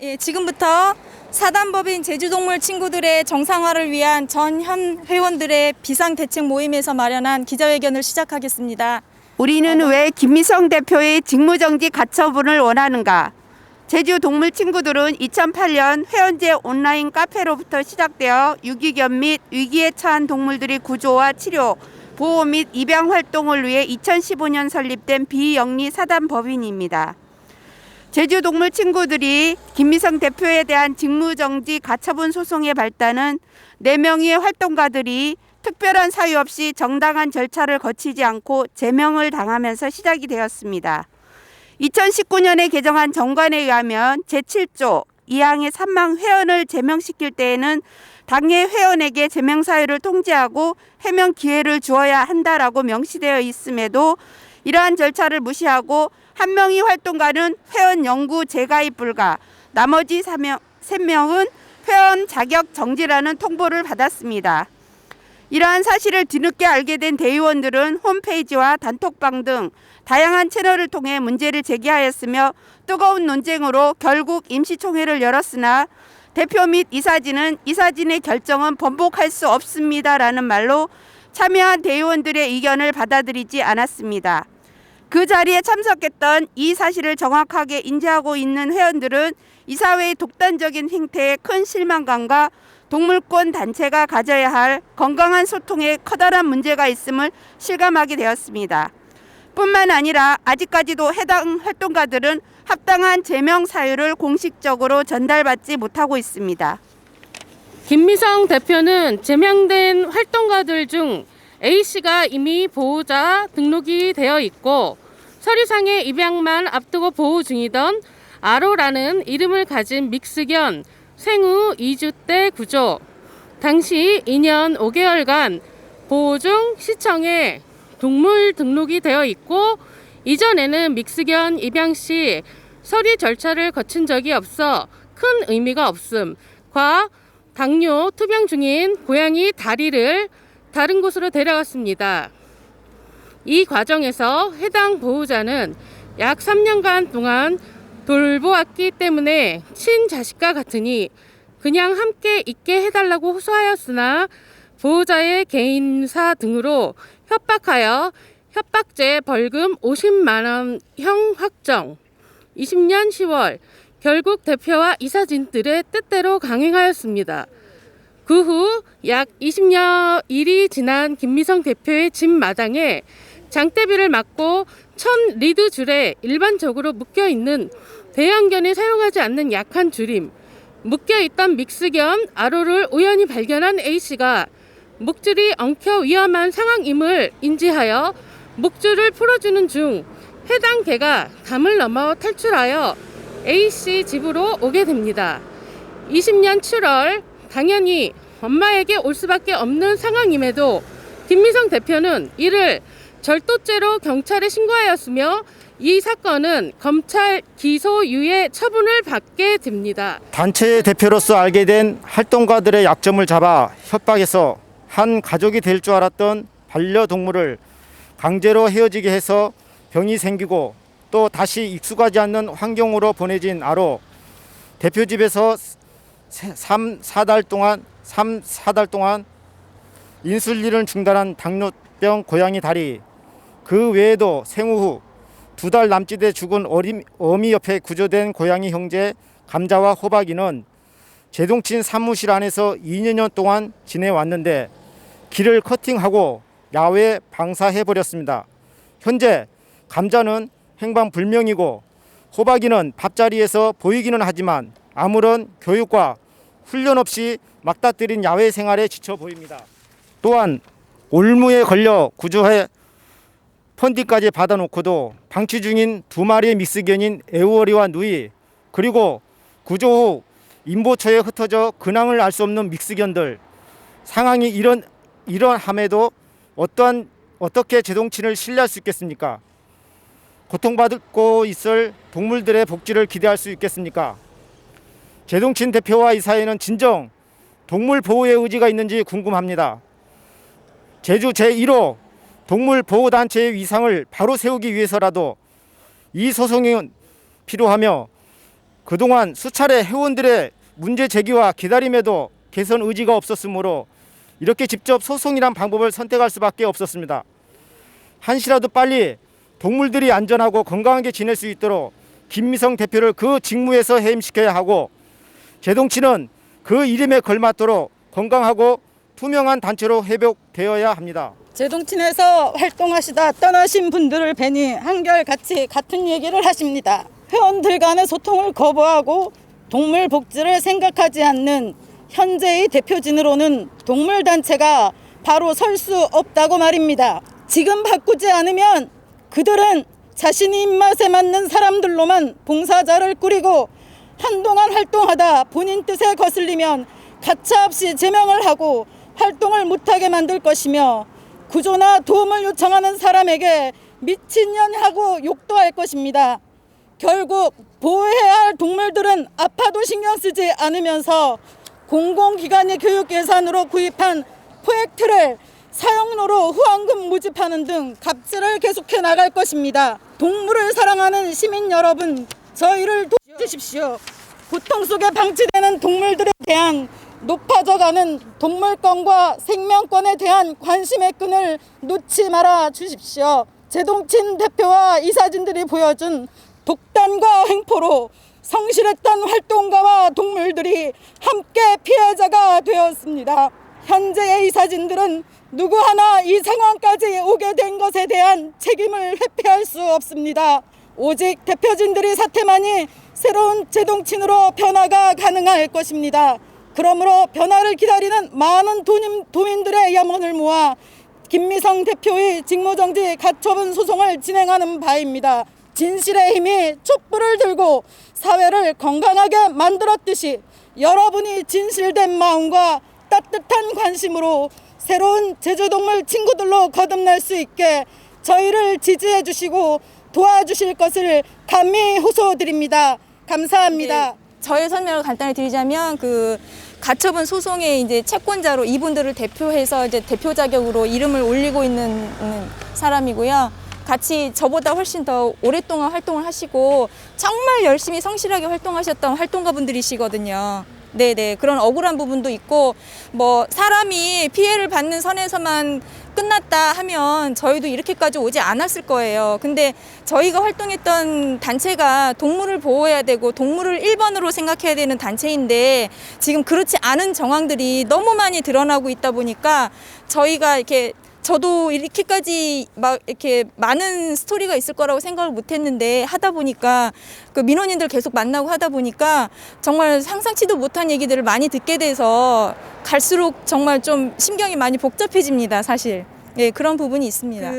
예, 지금부터 사단법인 제주동물 친구들의 정상화를 위한 전 현 회원들의 비상대책 모임에서 마련한 기자회견을 시작하겠습니다. 우리는 왜 김미성 대표의 직무정지 가처분을 원하는가? 제주 동물 친구들은 2008년 회원제 온라인 카페로부터 시작되어 유기견 및 위기에 처한 동물들의 구조와 치료, 보호 및 입양 활동을 위해 2015년 설립된 비영리 사단법인입니다. 제주 동물 친구들이 김미성 대표에 대한 직무정지 가처분 소송의 발단은 4명의 활동가들이 특별한 사유 없이 정당한 절차를 거치지 않고 제명을 당하면서 시작이 되었습니다. 2019년에 개정한 정관에 의하면 제7조 2항의 3항 회원을 제명시킬 때에는 당해 회원에게 제명 사유를 통지하고 해명 기회를 주어야 한다라고 명시되어 있음에도 이러한 절차를 무시하고 한 명의 활동가는 회원 영구 재가입 불가, 나머지 3명은 회원 자격 정지라는 통보를 받았습니다. 이러한 사실을 뒤늦게 알게 된 대의원들은 홈페이지와 단톡방 등 다양한 채널을 통해 문제를 제기하였으며 뜨거운 논쟁으로 결국 임시총회를 열었으나 대표 및 이사진의 결정은 번복할 수 없습니다라는 말로 참여한 대의원들의 의견을 받아들이지 않았습니다. 그 자리에 참석했던 이 사실을 정확하게 인지하고 있는 회원들은 이사회의 독단적인 행태에 큰 실망감과 동물권 단체가 가져야 할 건강한 소통에 커다란 문제가 있음을 실감하게 되었습니다. 뿐만 아니라 아직까지도 해당 활동가들은 합당한 제명 사유를 공식적으로 전달받지 못하고 있습니다. 김미성 대표는 제명된 활동가들 중 A씨가 이미 보호자 등록이 되어 있고 서류상의 입양만 앞두고 보호 중이던 아로라는 이름을 가진 믹스견 생후 2주 때 구조, 당시 2년 5개월간 보호 중 시청에 동물 등록이 되어 있고 이전에는 믹스견 입양 시 서류 절차를 거친 적이 없어 큰 의미가 없음과 당뇨 투병 중인 고양이 다리를 다른 곳으로 데려갔습니다. 이 과정에서 해당 보호자는 약 3년간 동안 돌보았기 때문에 친자식과 같으니 그냥 함께 있게 해달라고 호소하였으나 보호자의 개인사 등으로 협박하여 협박죄 벌금 50만 원형 확정. 20년 10월 결국 대표와 이사진들의 뜻대로 강행하였습니다. 그 후 약 20여일이 지난 김미성 대표의 집 마당에 장대비를 막고 1000리드 줄에 일반적으로 묶여있는 대형견이 사용하지 않는 약한 줄임, 묶여있던 믹스견 아로를 우연히 발견한 A씨가 목줄이 엉켜 위험한 상황임을 인지하여 목줄을 풀어주는 중 해당 개가 담을 넘어 탈출하여 A씨 집으로 오게 됩니다. 20년 7월 당연히 엄마에게 올 수밖에 없는 상황임에도 김미성 대표는 이를 절도죄로 경찰에 신고하였으며 이 사건은 검찰 기소유예 처분을 받게 됩니다. 단체의 대표로서 알게 된 활동가들의 약점을 잡아 협박해서 한 가족이 될 줄 알았던 반려동물을 강제로 헤어지게 해서 병이 생기고 또 다시 익숙하지 않는 환경으로 보내진 아로 대표 집에서 3-4달 동안 인슐린을 중단한 당뇨병 고양이 다리, 그 외에도 생후 후 2달 남짓에 죽은 어미 옆에 구조된 고양이 형제 감자와 호박이는 제동친 사무실 안에서 2년 동안 지내왔는데 길을 커팅하고 야외에 방사해버렸습니다. 현재 감자는 행방불명이고 호박이는 밥자리에서 보이기는 하지만 아무런 교육과 훈련 없이 막다뜨린 야외 생활에 지쳐 보입니다. 또한 올무에 걸려 구조해 펀딩까지 받아놓고도 방치 중인 2마리의 믹스견인 에우어리와 누이, 그리고 구조 후 인보처에 흩어져 근황을 알 수 없는 믹스견들, 상황이 이러함에도 어떻게 제동친을 신뢰할 수 있겠습니까? 고통받고 있을 동물들의 복지를 기대할 수 있겠습니까? 제동친 대표와 이사회는 진정 동물 보호의 의지가 있는지 궁금합니다. 제주 제1호 동물보호단체의 위상을 바로 세우기 위해서라도 이 소송이 필요하며 그동안 수차례 회원들의 문제 제기와 기다림에도 개선 의지가 없었으므로 이렇게 직접 소송이란 방법을 선택할 수밖에 없었습니다. 한시라도 빨리 동물들이 안전하고 건강하게 지낼 수 있도록 김미성 대표를 그 직무에서 해임시켜야 하고, 제동치는 그 이름에 걸맞도록 건강하고 투명한 단체로 회복되어야 합니다. 제동친에서 활동하시다 떠나신 분들을 뵈니 한결같이 같은 얘기를 하십니다. 회원들 간의 소통을 거부하고 동물 복지를 생각하지 않는 현재의 대표진으로는 동물단체가 바로 설 수 없다고 말입니다. 지금 바꾸지 않으면 그들은 자신의 입맛에 맞는 사람들로만 봉사자를 꾸리고 한동안 활동하다 본인 뜻에 거슬리면 가차없이 제명을 하고 활동을 못하게 만들 것이며, 구조나 도움을 요청하는 사람에게 미친년하고 욕도 할 것입니다. 결국 보호해야 할 동물들은 아파도 신경 쓰지 않으면서 공공기관의 교육 예산으로 구입한 포획틀을 사용료로 후원금 모집하는 등 갑질을 계속해 나갈 것입니다. 동물을 사랑하는 시민 여러분, 저희를 도와주십시오. 고통 속에 방치되는 동물들에 대한 높아져가는 동물권과 생명권에 대한 관심의 끈을 놓지 말아 주십시오. 제동친 대표와 이사진들이 보여준 독단과 횡포로 성실했던 활동가와 동물들이 함께 피해자가 되었습니다. 현재의 이사진들은 누구 하나 이 상황까지 오게 된 것에 대한 책임을 회피할 수 없습니다. 오직 대표진들의 사태만이 새로운 제동친으로 변화가 가능할 것입니다. 그러므로 변화를 기다리는 많은 도민들의 염원을 모아 김미성 대표의 직무정지 가처분 소송을 진행하는 바입니다. 진실의 힘이 촛불을 들고 사회를 건강하게 만들었듯이 여러분이 진실된 마음과 따뜻한 관심으로 새로운 제주동물 친구들로 거듭날 수 있게 저희를 지지해 주시고 도와주실 것을 감히 호소드립니다. 감사합니다. 네, 저의 설명을 간단히 드리자면 가처분 소송의 이제 채권자로 이분들을 대표해서 이제 대표 자격으로 이름을 올리고 있는 사람이고요. 같이 저보다 훨씬 더 오랫동안 활동을 하시고 정말 열심히 성실하게 활동하셨던 활동가분들이시거든요. 네네, 그런 억울한 부분도 있고, 뭐 사람이 피해를 받는 선에서만 끝났다 하면 저희도 이렇게까지 오지 않았을 거예요. 근데 저희가 활동했던 단체가 동물을 보호해야 되고 동물을 1번으로 생각해야 되는 단체인데, 지금 그렇지 않은 정황들이 너무 많이 드러나고 있다 보니까 저희가 저도 이렇게까지 막 이렇게 많은 스토리가 있을 거라고 생각을 못 했는데, 하다 보니까 그 민원인들 계속 만나고 하다 보니까 정말 상상치도 못한 얘기들을 많이 듣게 돼서 갈수록 정말 좀 심경이 많이 복잡해집니다, 사실. 예, 그런 부분이 있습니다.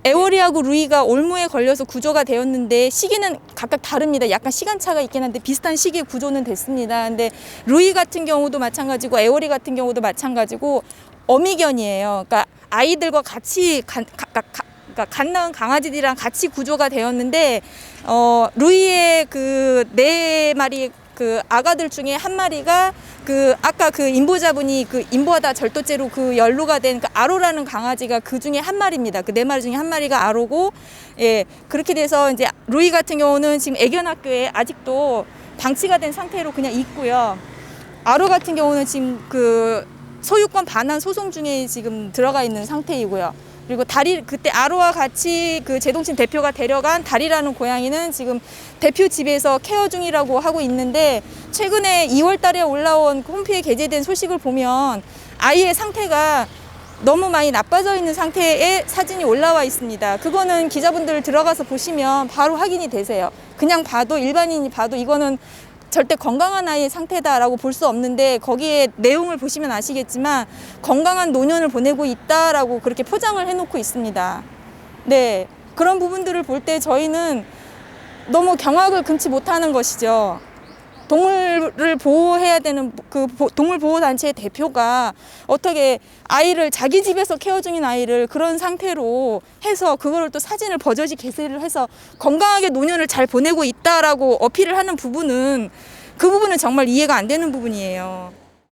애월이하고 루이가 올무에 걸려서 구조가 되었는데 시기는 각각 다릅니다. 약간 시간차가 있긴 한데 비슷한 시기에 구조는 됐습니다. 근데 루이 같은 경우도 마찬가지고 애월이 같은 경우도 마찬가지고 어미견이에요. 그러니까 아이들과 같이 갓 낳은 강아지들이랑 같이 구조가 되었는데, 루이의 그 4마리 그 아가들 중에 한 마리가 아까 그 인보자분이 인보하다 절도죄로 연루가 된 아로라는 강아지가 그 중에 한 마리입니다. 그 4마리 중에 한 마리가 아로고, 예, 그렇게 돼서 이제 루이 같은 경우는 지금 애견학교에 아직도 방치가 된 상태로 그냥 있고요. 아로 같은 경우는 지금 소유권 반환 소송 중에 지금 들어가 있는 상태이고요. 그리고 그때 아로와 같이 제동친 대표가 데려간 다리라는 고양이는 지금 대표 집에서 케어 중이라고 하고 있는데, 최근에 2월 달에 올라온 홈피에 게재된 소식을 보면 아이의 상태가 너무 많이 나빠져 있는 상태의 사진이 올라와 있습니다. 그거는 기자분들 들어가서 보시면 바로 확인이 되세요. 그냥 봐도, 일반인이 봐도 이거는 절대 건강한 아이의 상태다라고 볼 수 없는데, 거기에 내용을 보시면 아시겠지만 건강한 노년을 보내고 있다라고 그렇게 포장을 해놓고 있습니다. 네, 그런 부분들을 볼 때 저희는 너무 경악을 금치 못하는 것이죠. 동물을 보호해야 되는 동물보호단체의 대표가 어떻게 아이를 자기 집에서 케어 중인 아이를 그런 상태로 해서 그거를 또 사진을 버젓이 게재를 해서 건강하게 노년을 잘 보내고 있다라고 어필을 하는 부분은 정말 이해가 안 되는 부분이에요.